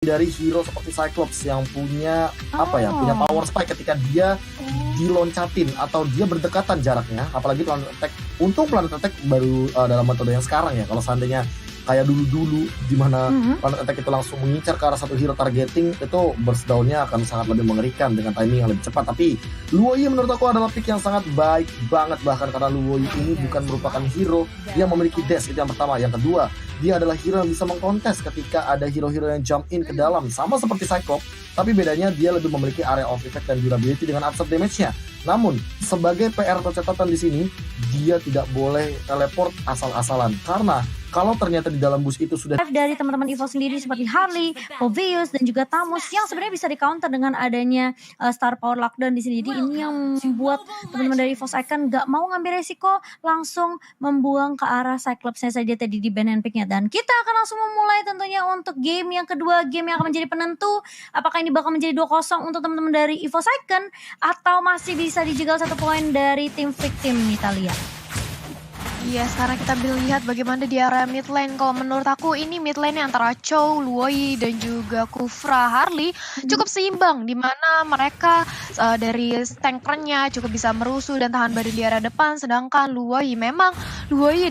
dari hero seperti Cyclops yang punya punya power spike ketika dia diloncatin atau dia berdekatan jaraknya, apalagi Planet Attack. Untung Planet Attack baru dalam metode yang sekarang ya. Kalau seandainya kayak dulu-dulu di mana Planet Attack itu langsung mengincar ke arah satu hero targeting, itu burst down-nya akan sangat lebih mengerikan dengan timing yang lebih cepat. Tapi Luoyi menurut aku adalah pick yang sangat baik banget, bahkan karena Luoyi ini bukan merupakan hero yang memiliki dash, itu yang pertama. Yang kedua, dia adalah hero yang bisa mengkontes ketika ada hero-hero yang jump in ke dalam, sama seperti Cyclops, tapi bedanya dia lebih memiliki area of effect dan durability dengan absorb damage-nya. Namun, sebagai PR atau catatan di sini, dia tidak boleh teleport asal-asalan, karena kalau ternyata di dalam bus itu sudah dari teman-teman EVO sendiri seperti Harley, Povius, dan juga Tamus yang sebenarnya bisa di-counter dengan adanya Star Power Lockdown di sini. Jadi ini yang membuat teman-teman dari EVO Icon gak mau ngambil resiko, langsung membuang ke arah Cyclops-nya saja tadi di ban and pick-nya. Dan kita akan langsung memulai tentunya untuk game yang kedua, game yang akan menjadi penentu. Apakah ini bakal menjadi 2-0 untuk teman-teman dari EVO Icon atau masih bisa dijegal 1 poin dari tim victim Italia? Iya, sekarang kita lihat bagaimana di area mid lane. Kalau menurut aku ini mid lane antara Chow, Luoyi, dan juga Kufra, Harley cukup seimbang. Di mana mereka dari tankernya cukup bisa merusuh dan tahan badan di area depan. Sedangkan Luoyi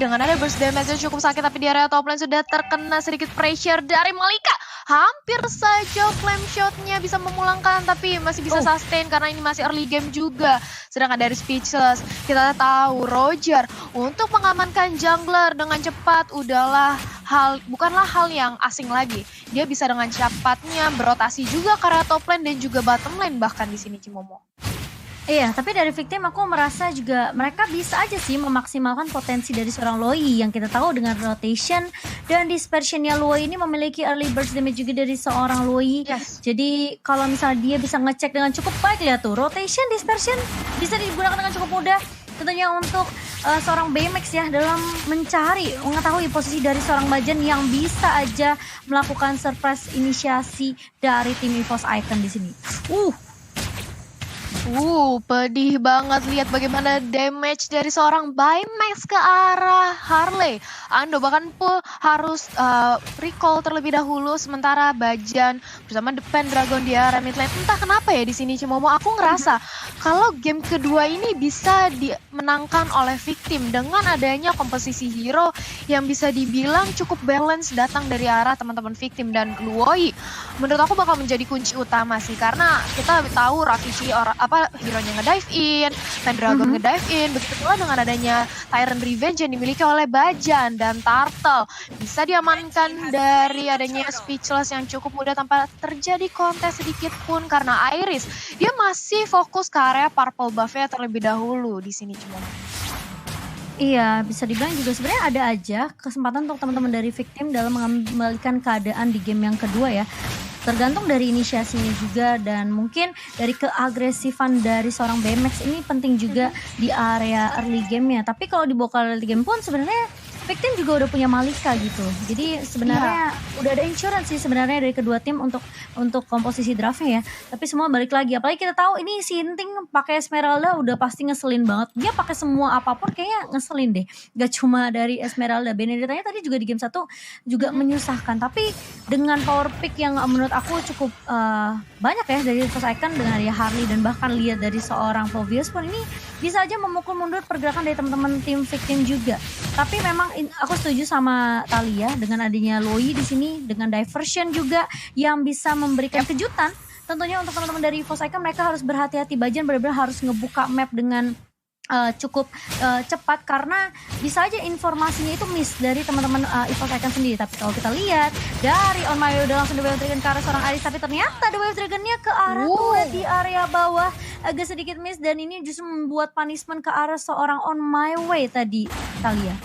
dengan ada burst damage cukup sakit. Tapi di area top lane sudah terkena sedikit pressure dari Malika. Hampir saja flame shotnya bisa memulangkan, tapi masih bisa sustain karena ini masih early game juga. Sedangkan dari Speechless, kita tahu Roger untuk mengamankan jungler dengan cepat bukanlah hal yang asing lagi. Dia bisa dengan cepatnya berotasi juga ke arah top lane dan juga bottom lane bahkan di sini Cimomo. Iya, tapi dari victim aku merasa juga mereka bisa aja sih memaksimalkan potensi dari seorang Luoyi yang kita tahu dengan rotation dan dispersionnya Luoyi ini memiliki early burst damage juga dari seorang Luoyi. Yes. Jadi kalau misalnya dia bisa ngecek dengan cukup baik, lihat tuh rotation, dispersion bisa digunakan dengan cukup mudah. Tentunya untuk seorang BMX ya dalam mengetahui posisi dari seorang Bajan yang bisa aja melakukan surprise inisiasi dari tim EVOS Icon di sini. Pedih banget lihat bagaimana damage dari seorang Baymax ke arah Harley. Ando bahkan pun harus recall terlebih dahulu, sementara Bajan bersama The Pendragon di area mid lane. Entah kenapa ya di sini Cimomo, aku ngerasa kalau game kedua ini bisa dimenangkan oleh victim dengan adanya komposisi hero yang bisa dibilang cukup balance datang dari arah teman-teman victim dan Luoyi. Menurut aku bakal menjadi kunci utama sih, karena kita tahu Rakishi hero-nya nge-dive in, Pendragon nge-dive in, begitu pula dengan adanya Tyrant Revenge yang dimiliki oleh Bajan dan Turtle. Bisa diamankan dari adanya Speechless yang cukup mudah tanpa terjadi kontes sedikit pun karena Iris. Dia masih fokus ke area purple buff-nya terlebih dahulu di sini cuma. Iya, bisa dibilang juga sebenarnya ada aja kesempatan untuk teman-teman dari victim dalam mengembalikan keadaan di game yang kedua ya. Tergantung dari inisiasinya juga dan mungkin dari keagresifan dari seorang BMX ini penting juga di area early game-nya. Tapi kalau dibawa ke early game pun sebenarnya victim juga udah punya Malika gitu. Jadi sebenarnya udah ada insurance sih sebenarnya dari kedua tim untuk komposisi draftnya ya. Tapi semua balik lagi. Apalagi kita tahu ini si Inting pakai Esmeralda udah pasti ngeselin banget. Dia pakai semua apapun kayaknya ngeselin deh. Gak cuma dari Esmeralda. Benedetta tadi juga di game 1 juga menyusahkan. Tapi dengan power pick yang menurut aku cukup banyak ya dari First Icon dengan ya Harley dan bahkan lihat dari seorang Povius pun ini bisa aja memukul mundur pergerakan dari teman-teman tim victim juga. Tapi memang aku setuju sama Talia dengan adanya Luoyi di sini dengan diversion juga yang bisa memberikan kejutan. Tentunya untuk teman-teman dari EVOS Icon mereka harus berhati-hati. Bajan benar-benar harus ngebuka map dengan cukup cepat karena bisa aja informasinya itu miss dari teman-teman EVOS Icon sendiri. Tapi kalau kita lihat dari On My Way udah langsung The Wave Dragon ke arah seorang Aris, tapi ternyata The Wave Dragonnya ke arah turret di area bawah agak sedikit miss dan ini justru membuat punishment ke arah seorang On My Way tadi Talia.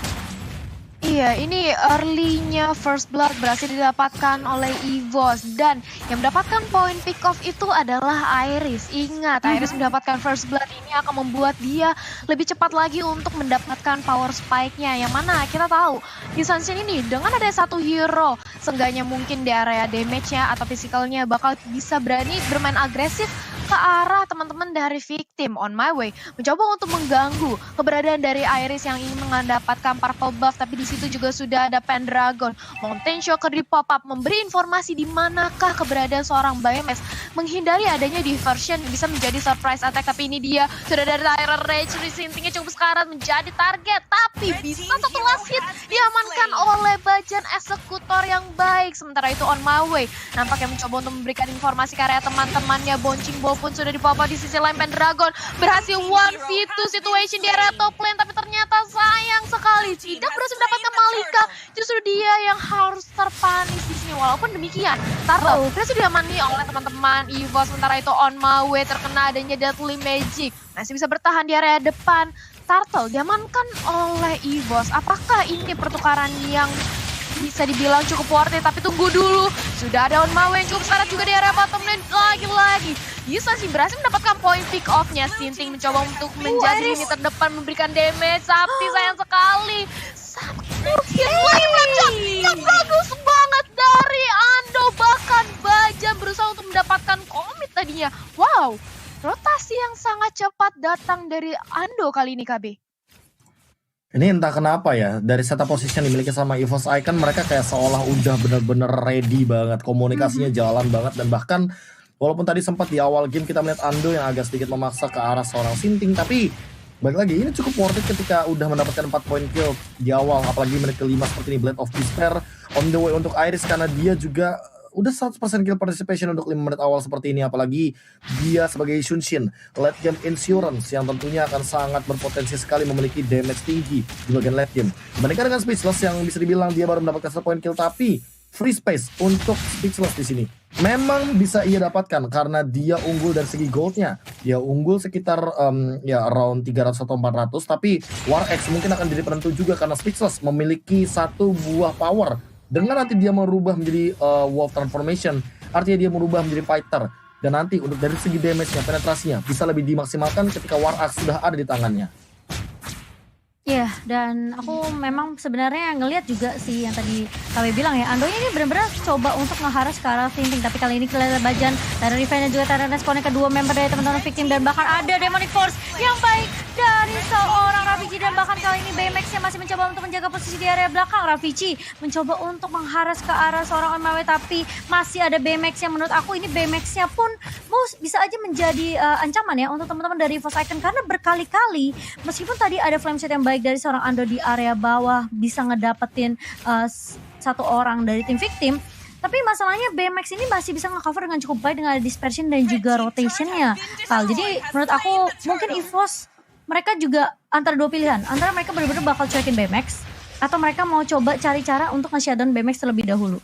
Iya, ini early-nya First Blood berhasil didapatkan oleh EVOS dan yang mendapatkan poin pick off itu adalah Iris. Ingat, Iris mendapatkan First Blood ini akan membuat dia lebih cepat lagi untuk mendapatkan power spike-nya. Yang mana kita tahu di Sunshine ini dengan ada satu hero, seenggaknya mungkin di area damage-nya atau physicalnya bakal bisa berani bermain agresif ke arah teman-teman dari victim. On my way mencoba untuk mengganggu keberadaan dari Iris yang ingin mendapatkan purple buff, tapi di situ juga sudah ada Pendragon. Mountain Shocker di pop up memberi informasi di manakah keberadaan seorang BMS, menghindari adanya diversion yang bisa menjadi surprise attack. Tapi ini dia sudah dari Tyler Rage, Resintingnya cukup sekarat menjadi target, tapi bisa satu last hit diamankan oleh Bajan eksekutor yang baik. Sementara itu on my way nampaknya mencoba untuk memberikan informasi ke area teman-temannya. Boncing Ball pun sudah dipapa di sisi lain. Pendragon berhasil 1v2 situation di area top lane, tapi ternyata sayang sekali tidak berhasil mendapatkan Malika. Justru dia yang harus terpanis di sini. Walaupun demikian, Turtle berhasil diamani oleh teman-teman EVOS. Sementara itu on my way terkena adanya Deadly Magic, masih bisa bertahan di area depan. Turtle diamankan oleh EVOS. Apakah ini pertukaran yang bisa dibilang cukup worth it? Tapi tunggu dulu, sudah ada on my way yang cukup syarat juga di area bottom lane. Lagi-lagi bisa sih berhasil mendapatkan point pick off-nya. Sinting mencoba untuk menjadi lini terdepan, memberikan damage, tapi sayang sekali. Lagi melenceng yang bagus banget dari Ando, bahkan Bajan berusaha untuk mendapatkan komit tadinya. Wow, rotasi yang sangat cepat datang dari Ando kali ini, KB. Ini entah kenapa ya, dari setup position dimiliki sama EVOS Icon, mereka kayak seolah udah bener-bener ready banget, komunikasinya jalan banget, dan bahkan walaupun tadi sempat di awal game kita melihat Ando yang agak sedikit memaksa ke arah seorang Sinting, tapi balik lagi ini cukup worth it ketika udah mendapatkan 4 point kill di awal, apalagi menit kelima seperti ini. Blade of Despair on the way untuk Iris karena dia juga udah 100% kill participation untuk 5 menit awal seperti ini, apalagi dia sebagai Shunshin late game insurance yang tentunya akan sangat berpotensi sekali memiliki damage tinggi di bagian late game. Dibandingkan dengan Speechless yang bisa dibilang dia baru mendapatkan 1 point kill, tapi free space untuk Speechless di sini memang bisa ia dapatkan karena dia unggul dari segi goldnya. Dia unggul sekitar ya around 300 atau 400, tapi War X mungkin akan jadi penentu juga karena Speechless memiliki satu buah power. Dengan nanti dia merubah menjadi Wolf Transformation, artinya dia merubah menjadi fighter. Dan nanti untuk dari segi damage-nya, penetrasinya bisa lebih dimaksimalkan ketika War Axe sudah ada di tangannya. Iya, dan aku memang sebenarnya ngelihat juga sih yang tadi KW bilang ya, Ando ini benar-benar coba untuk ngeharas ke arah Sinting, tapi kali ini kelihatan Bajan, Tyrant Revenge dan juga Tyrant Respawn kedua member dari teman-teman victim, dan bahkan ada Demonic Force yang baik dari seorang Ravici, dan bahkan kali ini BMX-nya masih mencoba untuk menjaga posisi di area belakang. Ravici mencoba untuk mengharas ke arah seorang On My Way, tapi masih ada BMX yang menurut aku ini BMX-nya pun bisa aja menjadi ancaman ya untuk teman-teman dari EVOS Icon, karena berkali-kali meskipun tadi ada flame shot yang baik dari seorang Ando di area bawah bisa ngedapetin satu orang dari tim victim, tapi masalahnya BMX ini masih bisa nge-cover dengan cukup baik dengan dispersion dan juga rotationnya. Jadi menurut aku mungkin EVOS mereka juga antara dua pilihan, antara mereka benar-benar bakal cuekin BMX atau mereka mau coba cari cara untuk nge-shutdown BMX terlebih dahulu.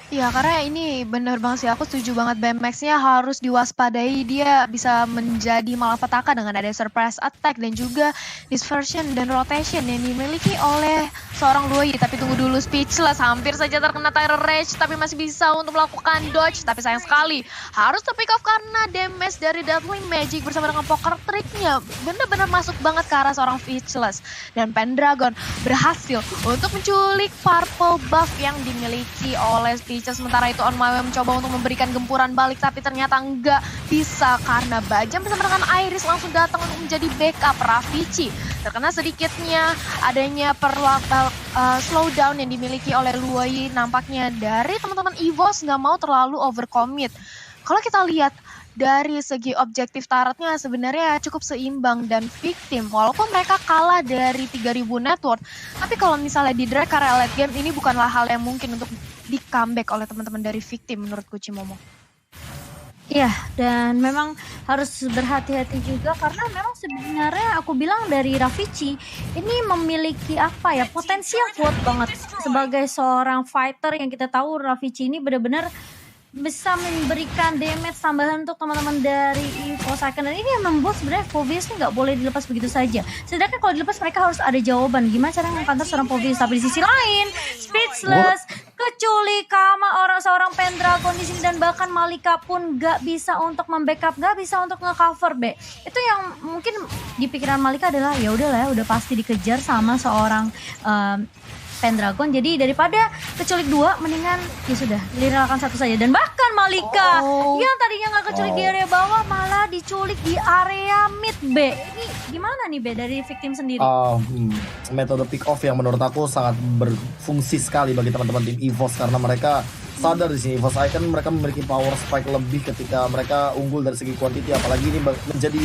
Iya, karena ini bener banget sih, aku setuju banget BMX-nya harus diwaspadai, dia bisa menjadi malapetaka dengan ada surprise attack dan juga dispersion dan rotation yang dimiliki oleh seorang Luoyi. Tapi tunggu dulu, Speechless hampir saja terkena Tyrant Rage, tapi masih bisa untuk melakukan dodge, tapi sayang sekali harus terpick off karena damage dari Deadly Magic bersama dengan poker trick-nya bener-bener masuk banget ke arah seorang Speechless. Dan Pendragon berhasil untuk menculik purple buff yang dimiliki oleh Speechless. Sementara itu On My Way mencoba untuk memberikan gempuran balik, tapi ternyata nggak bisa karena Bajan bersama dengan Iris langsung datang untuk menjadi backup. Ravici terkena sedikitnya adanya slowdown yang dimiliki oleh Luoyi. Nampaknya dari teman-teman EVOS nggak mau terlalu overcommit. Kalau kita lihat dari segi objektif turretnya sebenarnya cukup seimbang dan victim, walaupun mereka kalah dari 3000 net worth, tapi kalau misalnya di drag area late game ini bukanlah hal yang mungkin untuk di comeback oleh teman-teman dari victim menurutku, Cimomo. Iya, dan memang harus berhati-hati juga karena memang sebenarnya aku bilang dari Ravici ini memiliki apa ya, potensi yang kuat banget sebagai seorang fighter yang kita tahu Ravici ini benar-benar bisa memberikan damage tambahan untuk teman-teman dari EVOS Icon, dan ini yang membuat sebenarnya Phoveus ini nggak boleh dilepas begitu saja. Sedangkan kalau dilepas mereka harus ada jawaban gimana cara mengcounter seorang Phoveus. Tapi di sisi lain Speechless keculik sama seorang Pendragon di sini, dan bahkan Malika pun nggak bisa untuk membackup, nggak bisa untuk ngecover B. Itu yang mungkin di pikiran Malika adalah ya udahlah, udah pasti dikejar sama seorang Pendragon, jadi daripada keculik dua mendingan ya sudah liralkan satu saja. Dan bahkan Malika Oh. yang tadinya nggak keculik di area bawah malah diculik di area mid, B. Ini gimana nih, B, dari victim sendiri? Metode pick off yang menurut aku sangat berfungsi sekali bagi teman-teman tim EVOS karena mereka sadar di sini EVOS Icon mereka memiliki power spike lebih ketika mereka unggul dari segi quantity, apalagi ini menjadi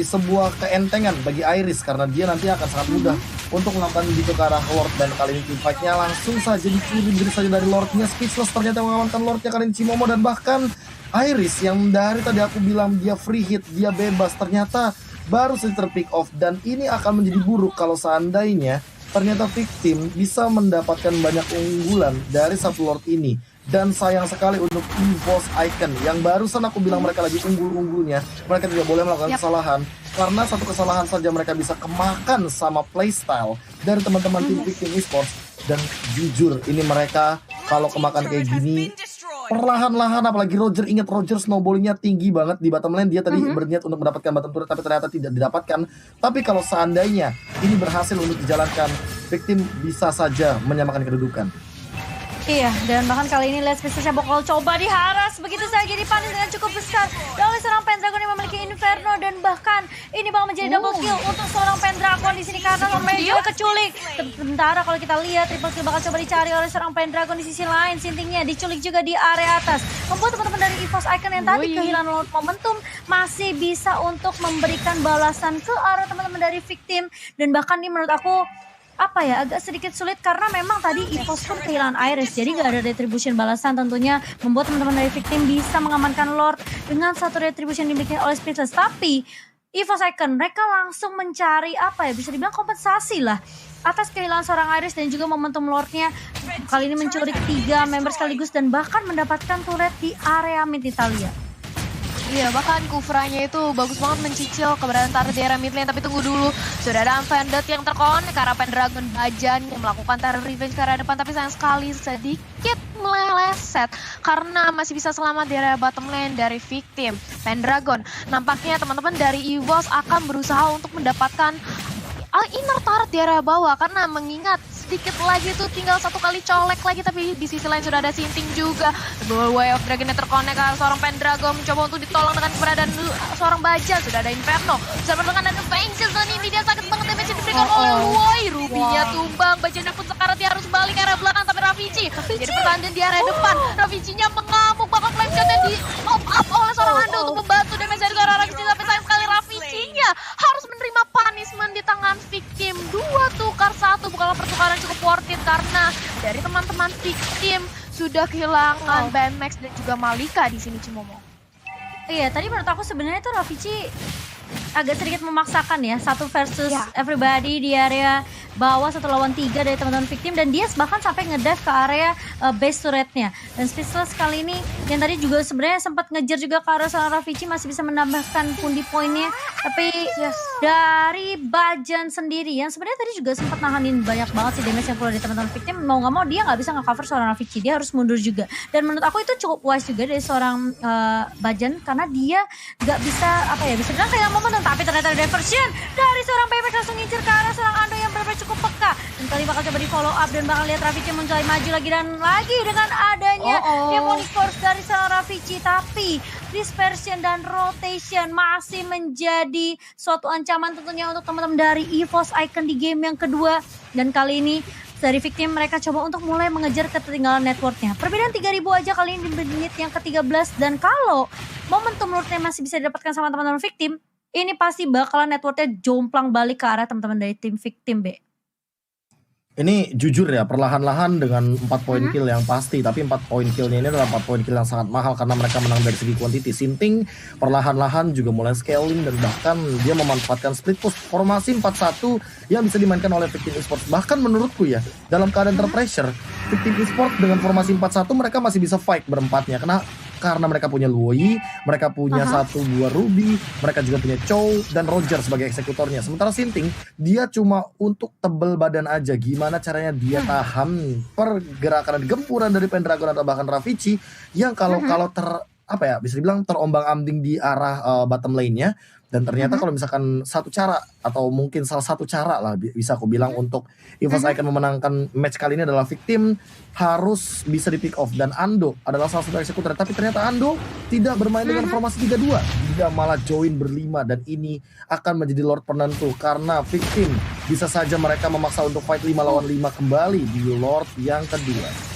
sebuah keentengan bagi Iris karena dia nanti akan sangat mudah untuk melakukan begitu ke arah Lord, dan kali ini teamfight-nya langsung saja dikirim diri saja dari Lordnya. Speechless ternyata mengamankan Lordnya kali ini Cimomo, dan bahkan Iris yang dari tadi aku bilang dia free hit, dia bebas, ternyata baru saja terpick off, dan ini akan menjadi buruk kalau seandainya ternyata victim bisa mendapatkan banyak unggulan dari satu Lord ini. Dan sayang sekali untuk EVOS Icon yang barusan aku bilang mereka lagi unggul-unggulnya, mereka tidak boleh melakukan kesalahan karena satu kesalahan saja mereka bisa kemakan sama playstyle dari teman-teman tim victim esports. Dan jujur ini mereka kalau kemakan kayak gini perlahan-lahan, apalagi Roger, ingat Roger snowballingnya tinggi banget di bottom lane. Dia tadi berniat untuk mendapatkan bottom turret tapi ternyata tidak didapatkan. Tapi kalau seandainya ini berhasil untuk dijalankan, victim bisa saja menyamakan kedudukan. Iya, dan bahkan kali ini Let's Business bakal coba diharas begitu saja, dipanis dengan cukup besar oleh seorang Pendragon yang memiliki Inferno, dan bahkan ini bakal menjadi double kill untuk seorang Pendragon di sini karena Romeo juga keculik. Sementara kalau kita lihat triple kill bakal coba dicari oleh seorang Pendragon di sisi lain, Sintingnya diculik juga di area atas, membuat teman-teman dari EVOS Icon yang tadi kehilangan momentum masih bisa untuk memberikan balasan ke arah teman-teman dari victim. Dan bahkan ini menurut aku agak sedikit sulit karena memang tadi EVOS pun kehilangan Iris, jadi gak ada retribution balasan, tentunya membuat teman-teman dari victim bisa mengamankan Lord dengan satu retribution dimiliki oleh Speechless. Tapi EVOS Icon mereka langsung mencari bisa dibilang kompensasi lah atas kehilangan seorang Iris dan juga momentum Lordnya. Kali ini menculik 3 member sekaligus dan bahkan mendapatkan turret di area mid Italia. Iya, bahkan Kufranya itu bagus banget mencicil keberadaan turret di area mid lane. Tapi tunggu dulu, sudah ada Unfended yang terkonek karena Pendragon Bajan yang melakukan terror revenge ke arah depan. Tapi sayang sekali sedikit meleset karena masih bisa selamat di area bottom lane dari victim Pendragon. Nampaknya teman-teman dari EVOS akan berusaha untuk mendapatkan inner turret di area bawah karena mengingat sedikit lagi tuh tinggal satu kali colek lagi, tapi di sisi lain sudah ada Sinting juga. Way of Dragon yang terkonek ke seorang Pendragon mencoba untuk ditolong dengan keberadaan seorang Baja. Sudah ada Inferno, sudah dengan ada Vengeance, dan ini dia sakit banget damage yang diberikan oleh Woi. Rubinya tumbang, Bajanya pun sekarang dia harus balik ke area belakang, tapi Ravici jadi pertahanan di area depan. Ravicinya mengamuk, bakal flame shotnya di up oleh seorang Ando untuk membantu damage dari seorang Ravici, tapi sayang sekali Ravicinya harus menerima punishment di tangan victim. 2 tukar 1 bukanlah pertukaran cukup worth it karena dari teman-teman victim sudah kehilangan Baymax dan juga Malika di sini, Cimomo. Iya, tadi menurut aku sebenarnya tuh Ravici agak sedikit memaksakan ya, 1 versus everybody di area bawah 1 lawan 3 dari teman-teman victim, dan dia bahkan sampai ngedive ke area base turretnya. Dan Speechless kali ini yang tadi juga sebenarnya sempat ngejar juga ke arah seorang Ravici, masih bisa menambahkan pundi poinnya. Tapi dari Bajan sendiri yang sebenarnya tadi juga sempat nahanin banyak banget sih damage yang keluar dari teman-teman victim, mau nggak mau dia nggak bisa nge-cover seorang Ravici, dia harus mundur juga. Dan menurut aku itu cukup wise juga dari seorang Bajan karena dia nggak bisa bisa bilang kayak momentum, tapi ternyata ada diversion dari seorang Baymax langsung ngincer ke arah seorang Ando yang benar-benar cukup peka. Dan kali bakal coba di follow up dan bakal lihat Ravici mencoba maju lagi dan lagi dengan adanya Demonic Force dari seorang Ravici. Tapi dispersion dan rotation masih menjadi suatu ancaman tentunya untuk teman-teman dari EVOS Icon di game yang kedua. Dan kali ini dari victim mereka coba untuk mulai mengejar ketertinggalan networknya. Perbedaan 3.000 aja kali ini di menit yang ke-13, dan kalau momentum Lordnya masih bisa didapatkan sama teman-teman victim, ini pasti bakalan networknya jomplang balik ke arah teman-teman dari tim victim, B. Ini jujur ya, perlahan-lahan dengan 4 poin kill yang pasti, tapi 4 poin killnya ini adalah 4 poin kill yang sangat mahal karena mereka menang dari segi quantity. Sinting perlahan-lahan juga mulai scaling dan bahkan dia memanfaatkan split push formasi 4-1 yang bisa dimainkan oleh victim esports. Bahkan menurutku ya, dalam keadaan terpressure, victim esports dengan formasi 4-1 mereka masih bisa fight berempatnya karena mereka punya Luoyi, mereka punya 1-2 Ruby, mereka juga punya Chow dan Roger sebagai eksekutornya. Sementara Sinting, dia cuma untuk tebel badan aja. Gimana caranya dia tahan pergerakan dan gempuran dari Pendragon atau bahkan Ravici yang kalau apa ya, bisa dibilang terombang-ambing di arah bottom lane-nya. Dan ternyata kalau misalkan satu cara atau mungkin salah satu cara lah bisa aku bilang untuk EVOS Icon memenangkan match kali ini adalah Victim harus bisa di pick off, dan Ando adalah salah satu eksekutor. Tapi ternyata Ando tidak bermain dengan formasi 3-2, dia malah join berlima, dan ini akan menjadi Lord penentu karena Victim bisa saja mereka memaksa untuk fight 5 lawan 5 kembali di Lord yang kedua.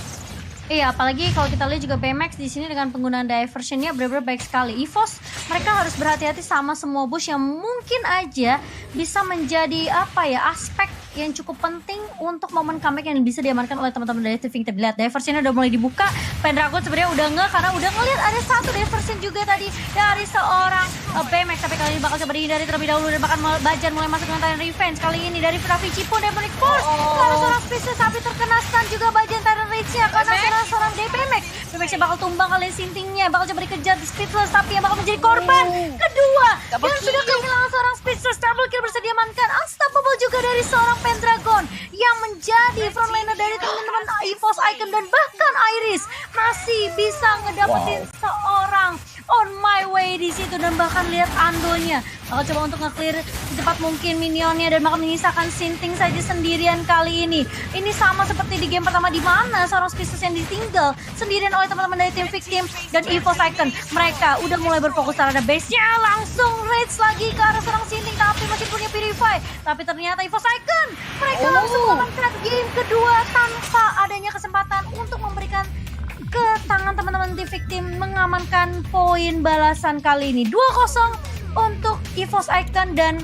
Iya, apalagi kalau kita lihat juga BMX di sini dengan penggunaan diversionnya benar-benar baik sekali. EVOS mereka harus berhati-hati sama semua bush yang mungkin aja bisa menjadi apa ya, aspek yang cukup penting untuk momen comeback yang bisa diamankan oleh teman-teman dari tim Victim. Lihat diversionnya udah mulai dibuka. Pendragon sebenarnya udah nge karena udah ngelihat ada satu diversion juga tadi dari seorang BMX, tapi kali ini bakal coba dihindari terlebih dahulu dan bahkan Bajan mulai masuk dengan Tyrant Revenge. Kali ini dari Ravici pun Demonic Force karena seorang Species tapi terkena stun juga Bajan Tyrant Rage-nya karena seorang DPMX. BMX-nya bakal tumbang kali sintingnya, bakal coba dikejar di Speechless tapi yang bakal menjadi korban kedua dan sudah kehilangan seorang Speechless. Double kill bersedia diamankan, unstoppable juga dari seorang Pendragon yang menjadi frontliner dari teman-teman EVOS Icon, dan bahkan Iris masih bisa ngedapetin seorang On My Way di situ, dan bahkan lihat Andonya bakal coba untuk nge-clear secepat mungkin minionnya dan bakal menyisakan Sinting saja sendirian kali ini. Ini sama seperti di game pertama di mana seorang Species yang ditinggal sendirian oleh teman-teman dari tim Victim dan EVOS Icon. Mereka udah mulai berfokus terhadap base-nya, langsung rage lagi ke arah seorang Sinting tapi masih punya Purify. Tapi ternyata EVOS Icon mereka langsung memenangkan game kedua tanpa adanya kesempatan untuk memberikan ke tangan teman-teman tim Victim mengamankan poin balasan kali ini. 2-0 untuk EVOS Icon dan